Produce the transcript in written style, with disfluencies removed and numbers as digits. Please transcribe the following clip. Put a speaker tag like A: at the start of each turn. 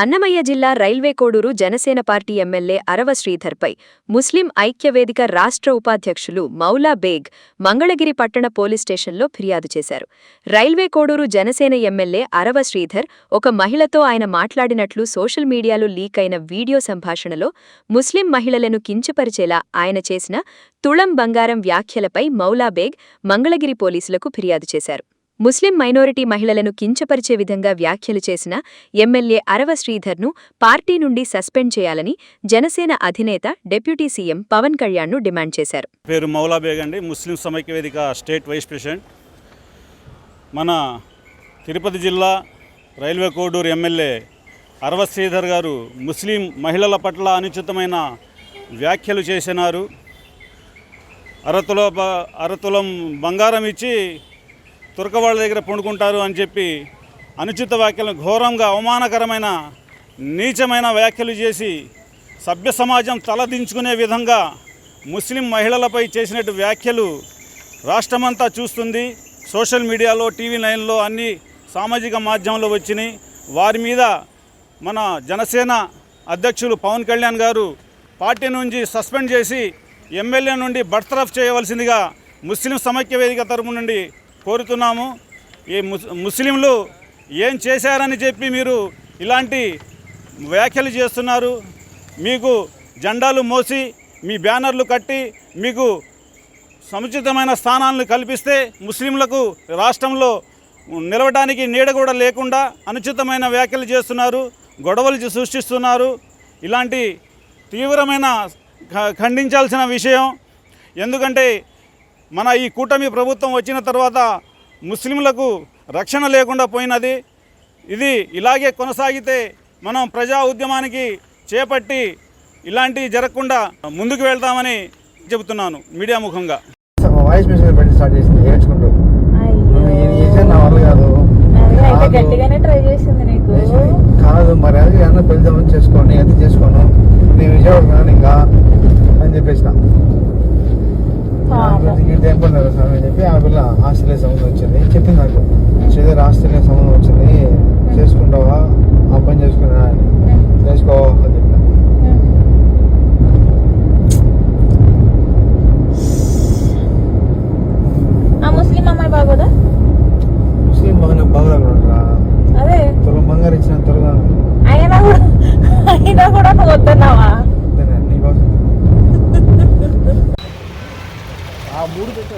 A: అన్నమయ్య జిల్లా railway Koduru Janasena party MLA Arava శ్రీధర్పై ముస్లిం ఐక్యవేదిక రాష్ట్ర ఉపాధ్యక్షులు మౌలా బేగ్ మంగళగిరి పట్టణ పోలీస్ స్టేషన్లో ఫిర్యాదు చేశారు. రైల్వే కోడూరు జనసేన ఎమ్మెల్యే అరవ శ్రీధర్ ఒక మహిళతో ఆయన మాట్లాడినట్లు సోషల్ మీడియాలో లీక్ అయిన వీడియో సంభాషణలో ముస్లిం మహిళలను కించపరిచేలా ఆయన చేసిన తుళం బంగారం వ్యాఖ్యలపై మౌలా బేగ్ మంగళగిరి పోలీసులకు ఫిర్యాదు చేశారు. ముస్లిం మైనారిటీ మహిళలను కించపరిచే విధంగా వ్యాఖ్యలు చేసిన ఎమ్మెల్యే అరవ శ్రీధర్ను పార్టీ నుండి సస్పెండ్ చేయాలని జనసేన అధినేత డిప్యూటీ సీఎం పవన్ కళ్యాణ్ను డిమాండ్ చేశారు.
B: పేరు మౌలా బేగ్ అండి, ముస్లిం సమైక్యవేదిక స్టేట్ వైస్ ప్రెసిడెంట్. మన తిరుపతి జిల్లా రైల్వే కోడూరు ఎమ్మెల్యే అరవ శ్రీధర్ గారు ముస్లిం మహిళల పట్ల అనుచితమైన వ్యాఖ్యలు చేసినారు. అరతులం బంగారం ఇచ్చి తురకవాళ్ళ దగ్గర పండుకుంటారు అని చెప్పి అనుచిత వ్యాఖ్యలను ఘోరంగా అవమానకరమైన నీచమైన వ్యాఖ్యలు చేసి సభ్య సమాజం తలదించుకునే విధంగా ముస్లిం మహిళలపై చేసినట్టు వ్యాఖ్యలు రాష్ట్రమంతా చూస్తుంది. సోషల్ మీడియాలో, టీవీ నైన్లో, అన్ని సామాజిక మాధ్యమంలో వచ్చినాయి. వారి మీద మన జనసేన అధ్యక్షులు పవన్ కళ్యాణ్ గారు పార్టీ నుంచి సస్పెండ్ చేసి ఎమ్మెల్యే నుండి బర్తరఫ్ చేయవలసిందిగా ముస్లిం సమైక్యవేదిక తరపు నుండి కోరుతున్నాము. ఈ ముస్లింలు ఏం చేశారని చెప్పి మీరు ఇలాంటి వ్యాఖ్యలు చేస్తున్నారు. మీకు జెండాలు మోసి మీ బ్యానర్లు కట్టి మీకు సముచితమైన స్థానాలను కల్పిస్తే ముస్లింలకు రాష్ట్రంలో నిలవడానికి నీడ కూడా లేకుండా అనుచితమైన వ్యాఖ్యలు చేస్తున్నారు, గొడవలు సృష్టిస్తున్నారు. ఇలాంటి తీవ్రమైన ఖండించాల్సిన విషయం. ఎందుకంటే మన ఈ కూటమి ప్రభుత్వం వచ్చిన తర్వాత ముస్లింలకు రక్షణ లేకుండా పోయినది. ఇది ఇలాగే కొనసాగితే మనం ప్రజా ఉద్యమానికి చేపట్టి ఇలాంటివి జరగకుండా ముందుకు వెళ్తామని చెబుతున్నాను మీడియా ముఖంగా.
C: వాయిస్ మెసేజ్ పెట్టి స్టార్ట్ చేసింది ఏడ్చుకుంటూ. నా వల్ల కాదు మరి అది అన్న పెళ్దామని చేసుకోండి, ఎంత చేసుకోను నేను విజయవాడ ఇంకా అని చెప్పేసిన తెంపన్నారు సార్ అని చెప్పి ఆ పిల్ల ఆస్ట్రేలియా సంబంధం వచ్చింది చెప్పింది నాకు. శ్రీధర్ ఆస్ట్రేలియా సంబంధం వచ్చింది, చేసుకుంటావా, ఆ పని చేసుకున్నా చేసుకోవా అని చెప్పిన.
D: ముస్లిం అమ్మాయి బాగోదా?
C: ముస్లిం బాగా
D: అదే
C: త్వరగా బంగారు ఇచ్చిన త్వరగా
D: అయినా కూడా నువ్వు వద్దన్నావా?
C: నీకోసం ఆ మూడు పెట్టా